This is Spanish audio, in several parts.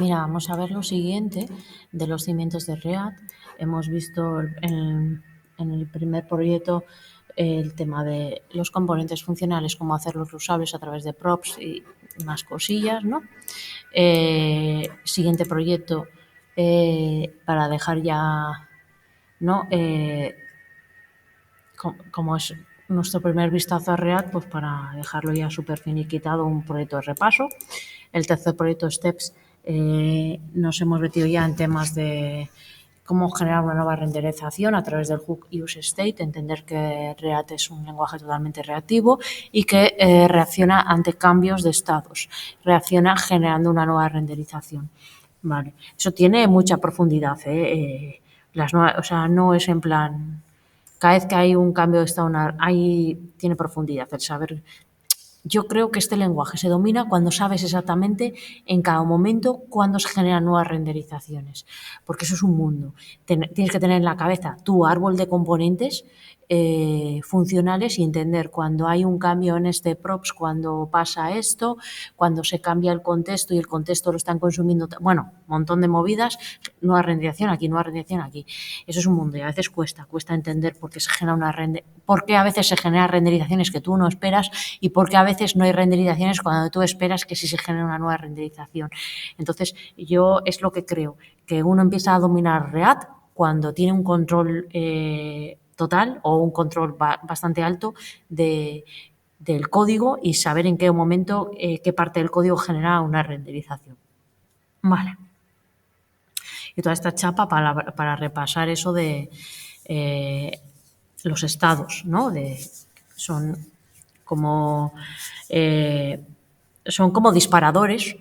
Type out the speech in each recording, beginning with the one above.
Mira, vamos a ver lo siguiente de los cimientos de React. Hemos visto en el primer proyecto el tema de los componentes funcionales, cómo hacerlos usables a través de props y más cosillas, ¿no? Siguiente proyecto, para dejar ya, ¿no? Como es nuestro primer vistazo a React, pues para dejarlo ya súper finiquitado, un proyecto de repaso. El tercer proyecto, Steps, nos hemos metido ya en temas de cómo generar una nueva renderización a través del hook useState, entender que React es un lenguaje totalmente reactivo y que reacciona ante cambios de estados, reacciona generando una nueva renderización. Vale. Eso tiene mucha profundidad. O sea, no es en plan, cada vez que hay un cambio de estado, tiene profundidad el saber. Yo creo que este lenguaje se domina cuando sabes exactamente en cada momento cuándo se generan nuevas renderizaciones, porque eso es un mundo. Tienes que tener en la cabeza tu árbol de componentes funcionales y entender cuando hay un cambio en este props, cuando pasa esto, cuando se cambia el contexto y el contexto lo están consumiendo, bueno, un montón de movidas, nueva renderización aquí, nueva renderización aquí. Eso es un mundo y a veces cuesta entender por qué se genera por qué a veces se generan renderizaciones que tú no esperas y por qué a veces no hay renderizaciones cuando tú esperas que sí se genere una nueva renderización. Entonces, yo es lo que creo, que uno empieza a dominar React cuando tiene un control total o un control bastante alto del código y saber en qué momento, qué parte del código genera una renderización. Vale. Y toda esta chapa para repasar eso de los estados, ¿no? Son como disparadores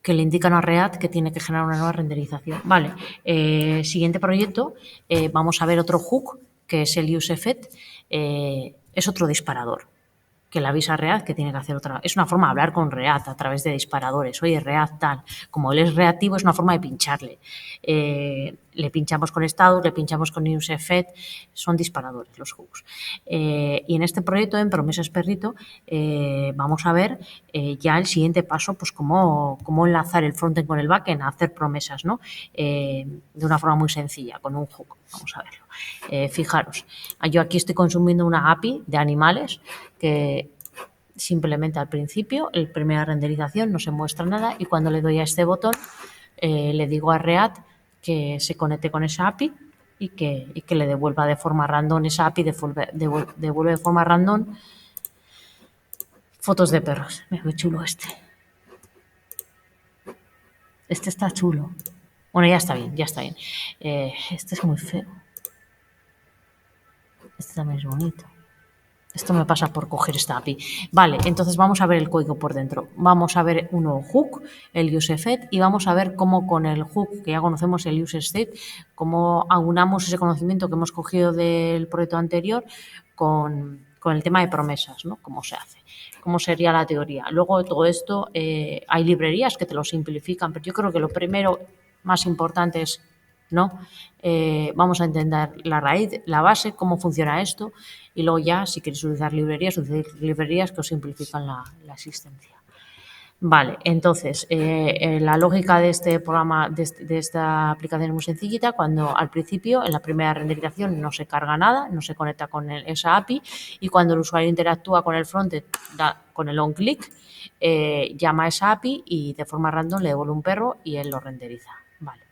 que le indican a React que tiene que generar una nueva renderización. Vale, siguiente proyecto, vamos a ver otro hook, que es el useEffect, es otro disparador que le avisa a React que tiene que hacer otra. Es una forma de hablar con React a través de disparadores. Oye, React tal. Como él es reactivo, es una forma de pincharle. Le pinchamos con estados, le pinchamos con useEffect. Son disparadores los hooks. Y en este proyecto, en Promesas Perrito, vamos a ver ya el siguiente paso, pues cómo enlazar el frontend con el backend, hacer promesas, ¿no? De una forma muy sencilla, con un hook. Vamos a verlo. Fijaros, yo aquí estoy consumiendo una API de animales que simplemente al principio, la primera renderización, no se muestra nada y cuando le doy a este botón le digo a React que se conecte con esa API y que le devuelva de forma random esa API, devuelve de forma random fotos de perros. Mira qué chulo este. Este está chulo. Bueno, ya está bien, ya está bien. Este es muy feo. Este también es bonito. Esto me pasa por coger esta API. Vale, entonces vamos a ver el código por dentro. Vamos a ver un nuevo hook, el useEffect, y vamos a ver cómo con el hook, que ya conocemos el useState, cómo aunamos ese conocimiento que hemos cogido del proyecto anterior con el tema de promesas, ¿no? Cómo se hace, cómo sería la teoría. Luego de todo esto, hay librerías que te lo simplifican, pero yo creo que lo primero más importante es, ¿no? Vamos a entender la raíz, la base, cómo funciona esto y luego ya, si queréis utilizar librerías que os simplifican la existencia. Vale, entonces, la lógica de este programa, de esta aplicación es muy sencillita. Cuando al principio, en la primera renderización, no se carga nada, no se conecta con esa API y cuando el usuario interactúa con el frontend, con el on-click, llama a esa API y de forma random le devuelve un perro y él lo renderiza. Vale.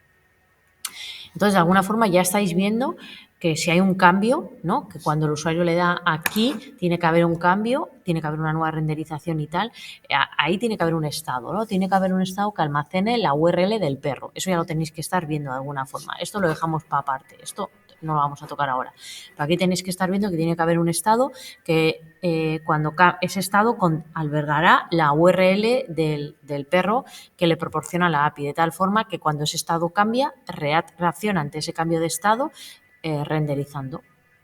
Entonces, de alguna forma ya estáis viendo que si hay un cambio, ¿no? Que cuando el usuario le da aquí, tiene que haber un cambio, tiene que haber una nueva renderización y tal, ahí tiene que haber un estado, ¿no? Tiene que haber un estado que almacene la URL del perro. Eso ya lo tenéis que estar viendo de alguna forma. Esto lo dejamos para aparte. Esto no lo vamos a tocar ahora. Pero aquí tenéis que estar viendo que tiene que haber un estado que cuando ese estado albergará la URL del perro que le proporciona la API, de tal forma que cuando ese estado cambia, React reacciona ante ese cambio de estado renderizando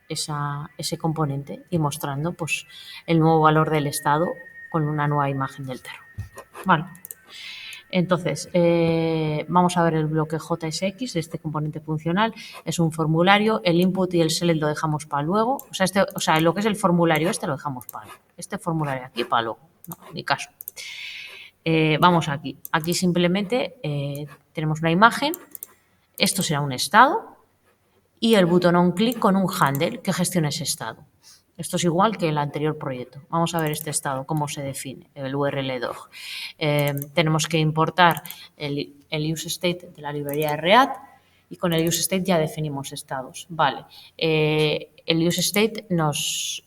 ese componente y mostrando pues, el nuevo valor del estado con una nueva imagen del perro. Vale. Entonces, vamos a ver el bloque JSX de este componente funcional. Es un formulario, el input y el select lo dejamos para luego. O sea, lo que es el formulario lo dejamos para luego. Este formulario aquí para luego, no, en mi caso. Vamos aquí. Aquí simplemente tenemos una imagen. Esto será un estado y el botón on click con un handle que gestione ese estado. Esto es igual que el anterior proyecto. Vamos a ver este estado, cómo se define, el URL dog. Tenemos que importar el useState de la librería de React y con el useState ya definimos estados. Vale. El useState nos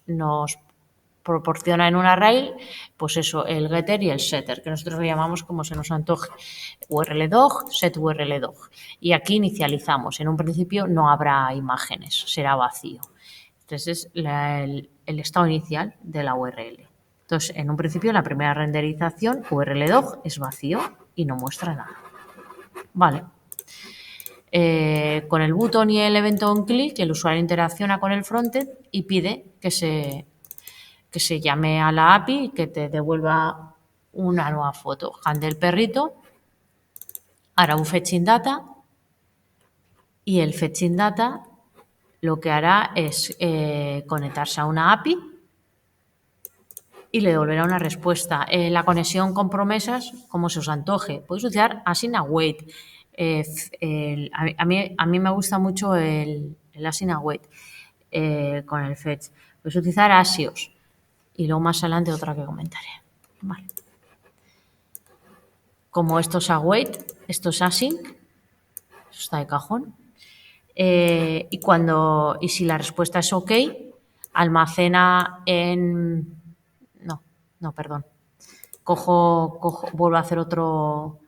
proporciona en un array, pues eso, el getter y el setter, que nosotros lo llamamos como se nos antoje, URLDog, setURLDog. Y aquí inicializamos. En un principio no habrá imágenes, será vacío. Entonces es el estado inicial de la URL. Entonces, en un principio, la primera renderización, URLDog, es vacío y no muestra nada. Vale. Con el botón y el evento on click, el usuario interacciona con el frontend y pide que se llame a la API y que te devuelva una nueva foto. Handle perrito, hará un fetching data y el fetching data lo que hará es conectarse a una API y le devolverá una respuesta. La conexión con promesas, como se os antoje. Podéis utilizar async await. A mí me gusta mucho el async await con el fetch. Podéis utilizar Axios y luego más adelante otra que comentaré. Vale. Como esto es await, esto es async, eso está de cajón. Y si la respuesta es OK, almacena en... No, perdón. Vuelvo a hacer otro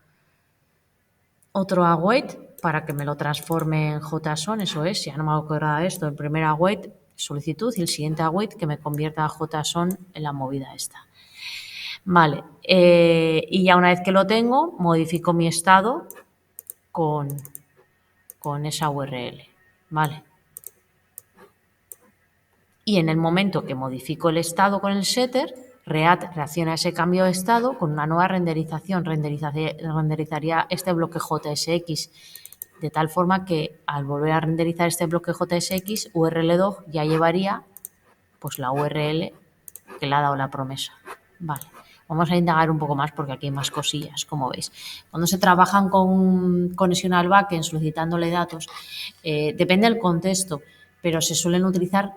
await para que me lo transforme en JSON, eso es, ya no me acuerdo de esto. El primer await, solicitud, y el siguiente await que me convierta a JSON en la movida esta. Vale, y ya una vez que lo tengo, modifico mi estado con esa URL, ¿vale? Y en el momento que modifico el estado con el setter, React reacciona a ese cambio de estado con una nueva renderización. Renderizaría este bloque JSX de tal forma que al volver a renderizar este bloque JSX, URLDog ya llevaría pues la URL que le ha dado la promesa. Vale. Vamos a indagar un poco más porque aquí hay más cosillas, como veis. Cuando se trabajan con conexión al backend solicitándole datos, depende del contexto, pero se suelen utilizar,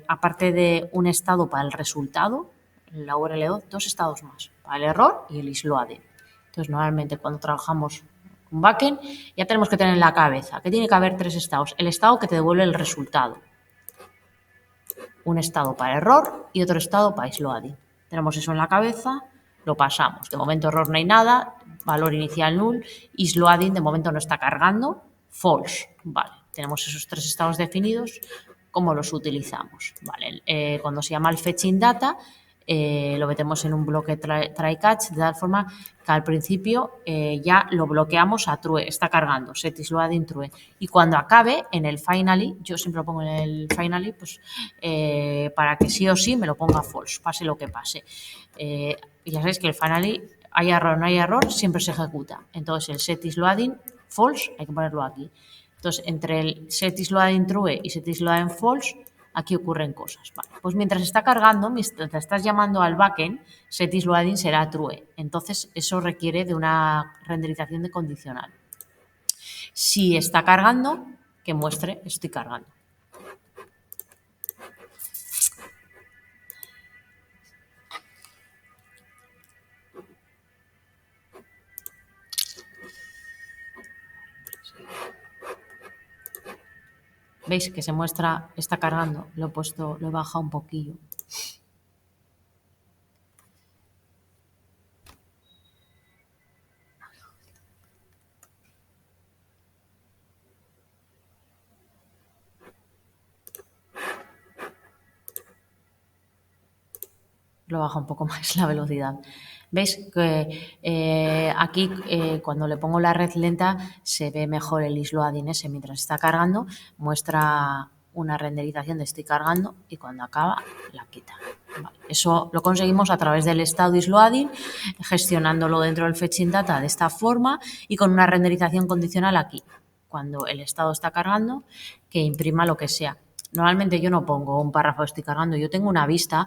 aparte de un estado para el resultado, la URL, dos estados más, para el error y el isloading. Entonces, normalmente cuando trabajamos con backend, ya tenemos que tener en la cabeza que tiene que haber tres estados. El estado que te devuelve el resultado. Un estado para error y otro estado para isloading. Tenemos eso en la cabeza, lo pasamos. De momento error no hay nada, valor inicial null, isloading de momento no está cargando, false. Vale, tenemos esos tres estados definidos, ¿cómo los utilizamos? Vale, cuando se llama el fetching data, lo metemos en un bloque try catch de tal forma que al principio ya lo bloqueamos a true, está cargando, set isloading true. Y cuando acabe en el finally, yo siempre lo pongo en el finally, pues para que sí o sí me lo ponga false, pase lo que pase. Ya sabéis que el finally, hay error o no hay error, siempre se ejecuta. Entonces el set isloading false hay que ponerlo aquí. Entonces entre el set isloading true y set isloading false, aquí ocurren cosas. Vale, pues mientras está cargando, mientras estás llamando al backend, set isloading será true. Entonces, eso requiere de una renderización de condicional. Si está cargando, que muestre estoy cargando. ¿Veis que se muestra, está cargando? Lo he bajado un poquillo. Lo baja un poco más la velocidad. ¿Veis que aquí cuando le pongo la red lenta se ve mejor el isloading ese? Mientras está cargando muestra una renderización de estoy cargando y cuando acaba la quita. Vale. Eso lo conseguimos a través del estado isloading, gestionándolo dentro del fetching data de esta forma y con una renderización condicional aquí. Cuando el estado está cargando, que imprima lo que sea. Normalmente yo no pongo un párrafo estoy cargando, yo tengo una vista.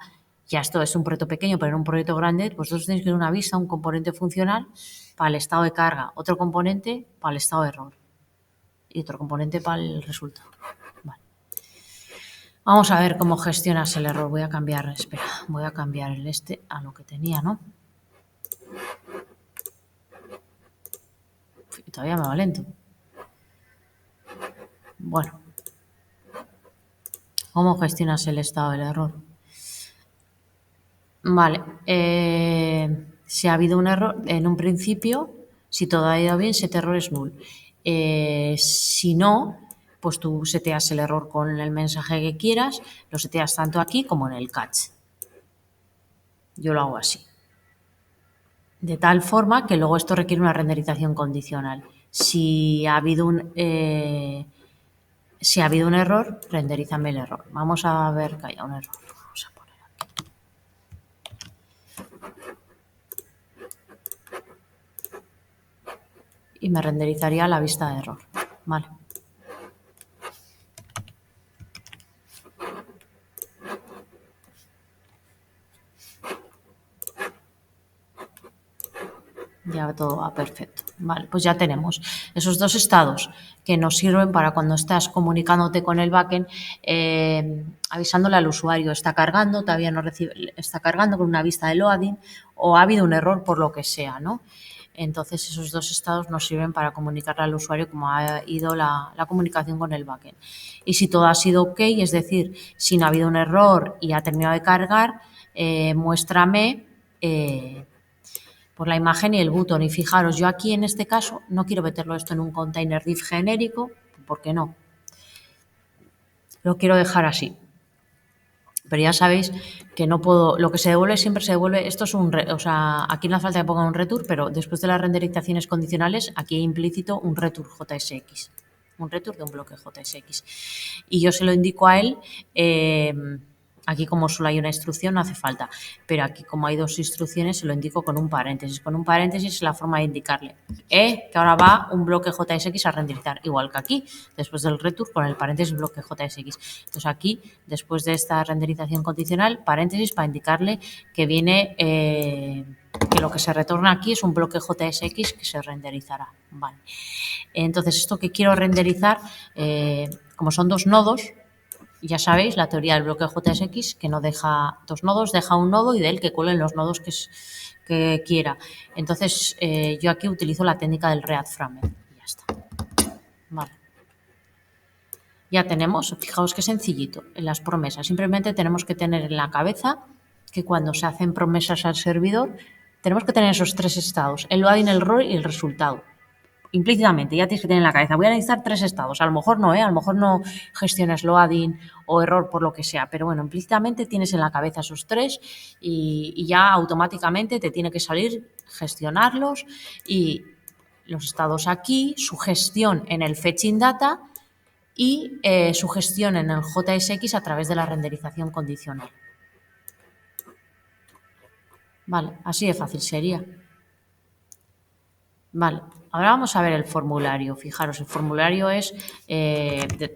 Ya esto es un proyecto pequeño, pero en un proyecto grande, vosotros tenéis que dar una vista, un componente funcional para el estado de carga, otro componente para el estado de error y otro componente para el resultado. Vale. Vamos a ver cómo gestionas el error. Voy a cambiar, espera, voy a cambiar el este a lo que tenía, ¿no? Todavía me va lento. Bueno, ¿cómo gestionas el estado del error? Vale, si ha habido un error, en un principio, si todo ha ido bien, set error es null. Si no, pues tú seteas el error con el mensaje que quieras, lo seteas tanto aquí como en el catch. Yo lo hago así. De tal forma que luego esto requiere una renderización condicional. Si ha habido un error, renderízame el error. Vamos a ver que haya un error. Vamos a poner aquí. Y me renderizaría la vista de error. Vale. Ya todo va perfecto. Vale, pues ya tenemos esos dos estados que nos sirven para cuando estás comunicándote con el backend, avisándole al usuario, está cargando, todavía no recibe, está cargando con una vista de loading o ha habido un error por lo que sea, ¿no? Entonces esos dos estados nos sirven para comunicarle al usuario cómo ha ido la comunicación con el backend. Y si todo ha sido ok, es decir, si no ha habido un error y ha terminado de cargar, muéstrame por la imagen y el button. Y fijaros, yo aquí en este caso no quiero meterlo esto en un container div genérico, porque no. Lo quiero dejar así. Pero ya sabéis que no puedo, lo que se devuelve siempre se devuelve, esto es o sea, aquí no hace falta que ponga un return, pero después de las renderizaciones condicionales, aquí hay implícito un return JSX, un return de un bloque JSX. Y yo se lo indico a él, aquí como solo hay una instrucción no hace falta, pero aquí como hay dos instrucciones se lo indico con un paréntesis. Con un paréntesis es la forma de indicarle que ahora va un bloque JSX a renderizar, igual que aquí, después del return con el paréntesis bloque JSX. Entonces aquí, después de esta renderización condicional, paréntesis para indicarle que viene, que lo que se retorna aquí es un bloque JSX que se renderizará. Vale. Entonces esto que quiero renderizar, como son dos nodos, ya sabéis, la teoría del bloque JSX, que no deja dos nodos, deja un nodo y de él que cuelen los nodos que quiera. Entonces, yo aquí utilizo la técnica del React Framework. Ya está. Vale. Ya tenemos, fijaos qué sencillito, en las promesas. Simplemente tenemos que tener en la cabeza que cuando se hacen promesas al servidor, tenemos que tener esos tres estados, el loading, el error y el resultado. Implícitamente, ya tienes que tener en la cabeza, voy a necesitar tres estados, a lo mejor no, a lo mejor no gestionas loading o error por lo que sea, pero bueno, implícitamente tienes en la cabeza esos tres y ya automáticamente te tiene que salir gestionarlos y los estados aquí, su gestión en el fetching data y su gestión en el JSX a través de la renderización condicional. Vale, así de fácil sería. Vale, ahora vamos a ver el formulario. Fijaros, el formulario es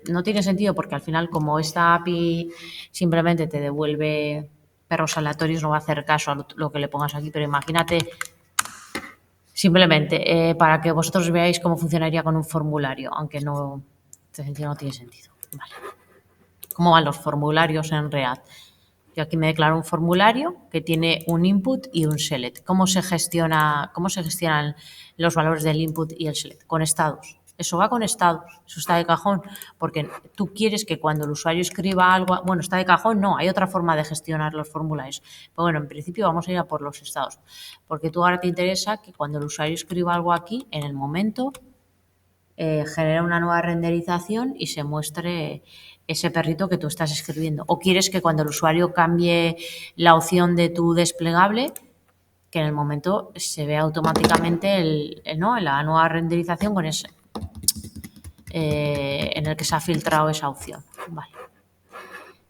no tiene sentido porque al final como esta API simplemente te devuelve perros aleatorios, no va a hacer caso a lo que le pongas aquí, pero imagínate simplemente para que vosotros veáis cómo funcionaría con un formulario, aunque no, este sentido no tiene sentido. Vale. ¿Cómo van los formularios en React? Yo aquí me declaro un formulario que tiene un input y un select. ¿Cómo se gestionan los valores del input y el select? Con estados. Eso va con estados, eso está de cajón, porque tú quieres que cuando el usuario escriba algo, bueno, está de cajón, no, hay otra forma de gestionar los formularios. Pero bueno, en principio vamos a ir a por los estados, porque tú ahora te interesa que cuando el usuario escriba algo aquí, en el momento genera una nueva renderización y se muestre ese perrito que tú estás escribiendo. O quieres que cuando el usuario cambie la opción de tu desplegable, que en el momento se vea automáticamente la nueva renderización con ese, en el que se ha filtrado esa opción. Vale.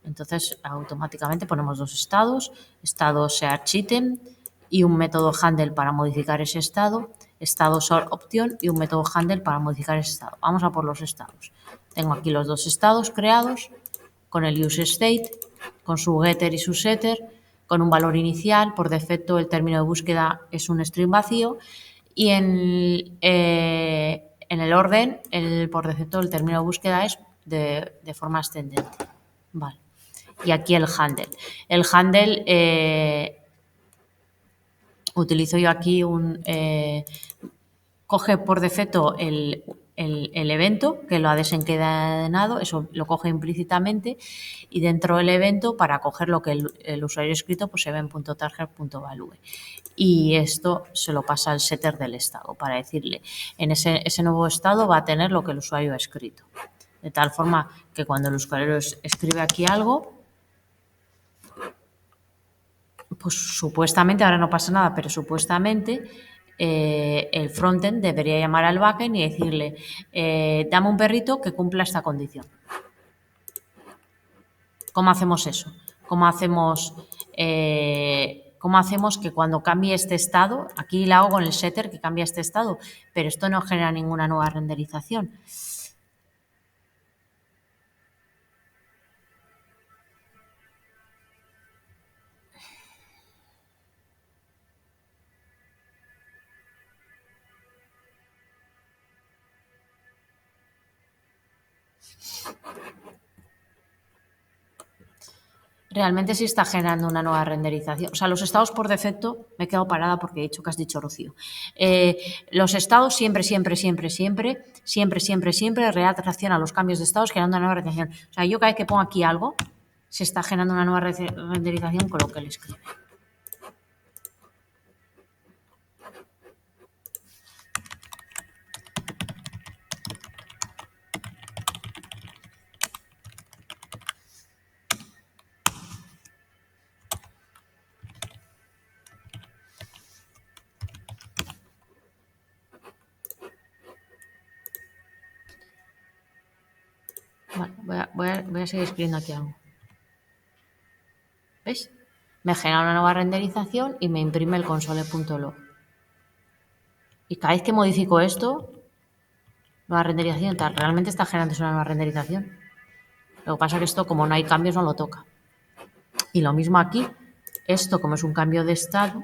Entonces, automáticamente ponemos dos estados, estado searchItem y un método handle para modificar ese estado opción y un método handle para modificar ese estado. Vamos a por los estados. Tengo aquí los dos estados creados con el useState, con su getter y su setter. con un valor inicial. Por defecto el término de búsqueda es un string vacío y en el orden, por defecto el término de búsqueda es de forma ascendente. Vale. Y aquí el handle. El handle utilizo yo aquí coge por defecto el evento que lo ha desencadenado, eso lo coge implícitamente, y dentro del evento, para coger lo que el usuario ha escrito, pues event.target.value. Y esto se lo pasa al setter del estado para decirle, en ese nuevo estado va a tener lo que el usuario ha escrito. De tal forma que cuando el usuario escribe aquí algo, pues supuestamente, ahora no pasa nada, pero supuestamente el frontend debería llamar al backend y decirle, dame un perrito que cumpla esta condición. ¿Cómo hacemos eso? ¿Cómo hacemos que cuando cambie este estado, aquí la hago con el setter que cambia este estado, pero esto no genera ninguna nueva renderización? Realmente sí está generando una nueva renderización. O sea, los estados por defecto, me he quedado parada porque he dicho que has dicho Rocío. Los estados siempre reaccionan a los cambios de estados generando una nueva renderización. O sea, yo cada vez que pongo aquí algo, se está generando una nueva renderización con lo que él escribe. Vale, voy a seguir escribiendo aquí algo. ¿Ves? Me genera una nueva renderización y me imprime el console.log. Y cada vez que modifico esto, nueva renderización, tal, realmente está generando una nueva renderización. Lo que pasa es que esto, como no hay cambios, no lo toca. Y lo mismo aquí, esto como es un cambio de estado,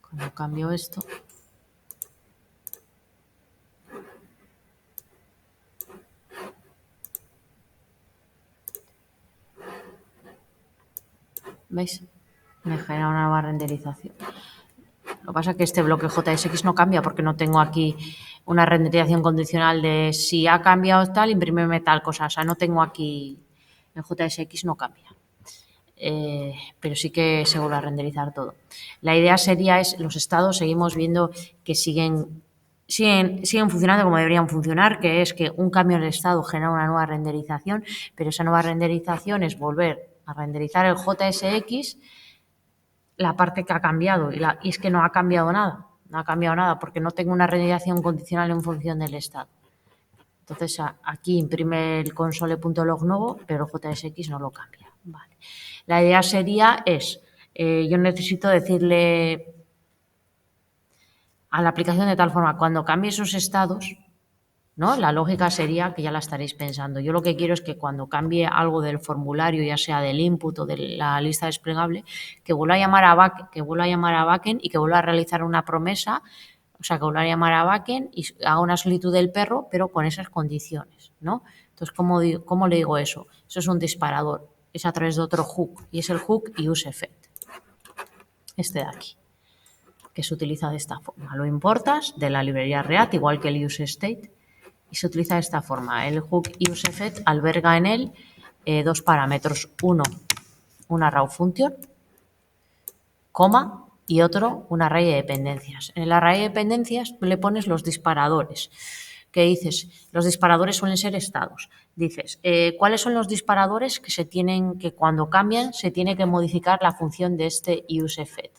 cuando cambio esto, ¿veis? Me genera una nueva renderización. Lo que pasa es que este bloque JSX no cambia porque no tengo aquí una renderización condicional de si ha cambiado tal, imprímeme tal cosa. O sea, no tengo aquí, el JSX no cambia. Pero sí que se vuelve a renderizar todo. La idea sería los estados seguimos viendo que siguen funcionando como deberían funcionar, que es que un cambio en el estado genera una nueva renderización, pero esa nueva renderización es volver a renderizar el JSX, la parte que ha cambiado, y es que no ha cambiado nada, porque no tengo una renderización condicional en función del estado. Entonces aquí imprime el console.log nuevo, pero el JSX no lo cambia. Vale. La idea sería yo necesito decirle a la aplicación de tal forma, cuando cambie esos estados, ¿no? La lógica sería, que ya la estaréis pensando, yo lo que quiero es que cuando cambie algo del formulario, ya sea del input o de la lista desplegable, que vuelva a llamar a backend y que vuelva a realizar una promesa, o sea, que vuelva a llamar a backend y haga una solicitud del perro, pero con esas condiciones, ¿no? Entonces, ¿cómo le digo eso? Eso es un disparador, es a través de otro hook, y es el hook useEffect, este de aquí, que se utiliza de esta forma. Lo importas de la librería React, igual que el useState, y se utiliza de esta forma. El hook useEffect alberga en él dos parámetros. Uno, una raw function, coma, y otro, un array de dependencias. En el array de dependencias le pones los disparadores. ¿Qué dices? Los disparadores suelen ser estados. Dices, ¿cuáles son los disparadores que cuando cambian se tiene que modificar la función de este useEffect?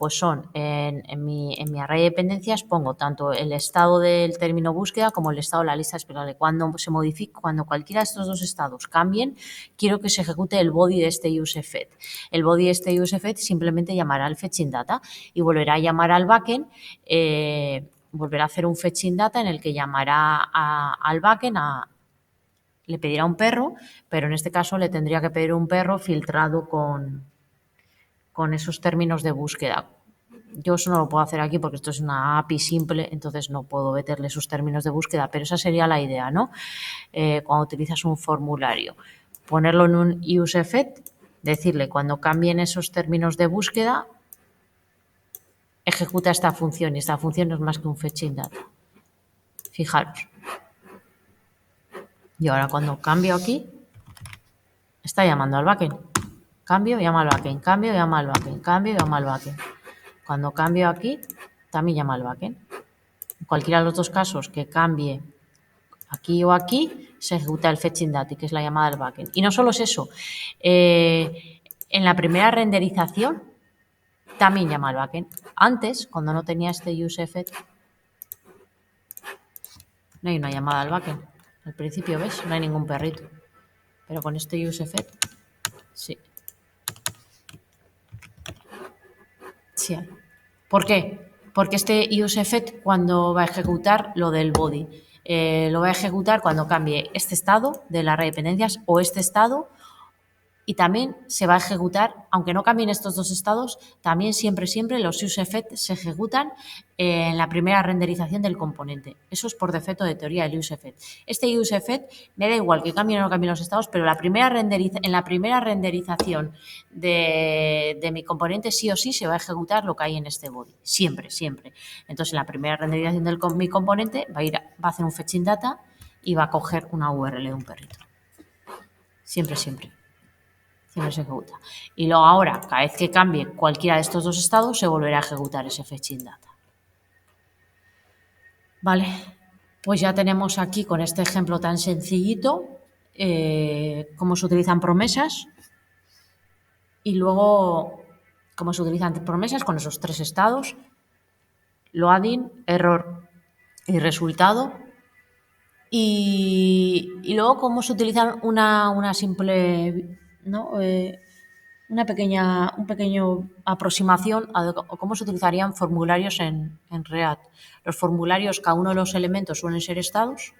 pues son en mi array de dependencias pongo tanto el estado del término búsqueda como el estado de la lista esperable. Cuando se modifique, cuando cualquiera de estos dos estados cambien, quiero que se ejecute el body de este useFet. El body de este useFet simplemente llamará al fetching data y volverá a llamar al backend, volverá a hacer un fetching data en el que llamará al backend le pedirá un perro, pero en este caso le tendría que pedir un perro filtrado con esos términos de búsqueda. Yo eso no lo puedo hacer aquí porque esto es una API simple, entonces no puedo meterle esos términos de búsqueda, pero esa sería la idea, ¿no? Cuando utilizas un formulario, ponerlo en un useFet, decirle cuando cambien esos términos de búsqueda, ejecuta esta función, y esta función no es más que un fetching data. Fijaros. Y ahora cuando cambio aquí, está llamando al backend. Cambio, llama al backend. Cambio, llama al backend. Cambio, llama al backend. Cuando cambio aquí, también llama al backend. En cualquiera de los dos casos que cambie aquí o aquí, se ejecuta el fetching data, que es la llamada del backend. Y no solo es eso. En la primera renderización, también llama al backend. Antes, cuando no tenía este useFet, no hay una llamada al backend. Al principio, ¿ves? No hay ningún perrito. Pero con este useFet, sí. Sí hay. ¿Por qué? Porque este useFet cuando va a ejecutar lo del body, lo va a ejecutar cuando cambie este estado de la array de dependencias o este estado, y también se va a ejecutar, aunque no cambien estos dos estados, también siempre los useFet se ejecutan en la primera renderización del componente. Eso es por defecto de teoría del useFet. Este useFet me da igual que cambien o no cambien los estados, pero en la primera renderización de mi componente sí o sí se va a ejecutar lo que hay en este body. Siempre. Entonces, en la primera renderización de mi componente va a hacer un fetching data y va a coger una URL de un perrito. Siempre se ejecuta. Y luego ahora, cada vez que cambie cualquiera de estos dos estados, se volverá a ejecutar ese fetching data. Vale, pues ya tenemos aquí con este ejemplo tan sencillito cómo se utilizan promesas y luego cómo se utilizan promesas con esos tres estados: loading, error y resultado. Y luego cómo se utilizan una simple, ¿no? Una pequeño aproximación a cómo se utilizarían formularios en React. Los formularios, cada uno de los elementos suelen ser estados.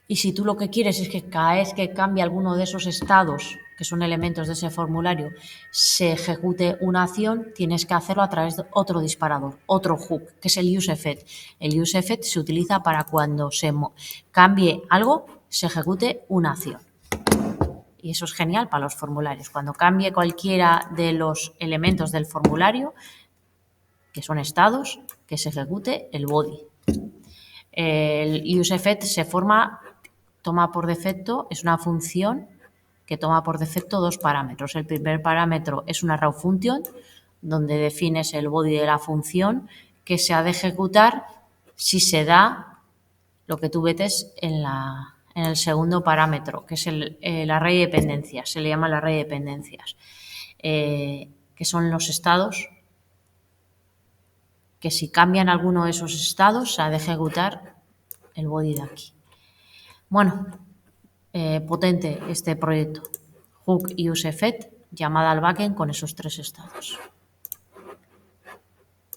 Y si tú lo que quieres es que cada vez que cambie alguno de esos estados, que son elementos de ese formulario, se ejecute una acción, tienes que hacerlo a través de otro disparador, otro hook, que es el useFet. El useFet se utiliza para cuando se cambie algo, se ejecute una acción. Y eso es genial para los formularios. Cuando cambie cualquiera de los elementos del formulario, que son estados, que se ejecute el body. El useFet toma por defecto, es una función que toma por defecto dos parámetros. El primer parámetro es una raw function, donde defines el body de la función que se ha de ejecutar si se da lo que tú metes en el segundo parámetro, que es el array de dependencias, se le llama el array de dependencias, que son los estados, que si cambian alguno de esos estados se ha de ejecutar el body de aquí. Bueno, potente este proyecto. Hook y useFet, llamada al backend con esos tres estados.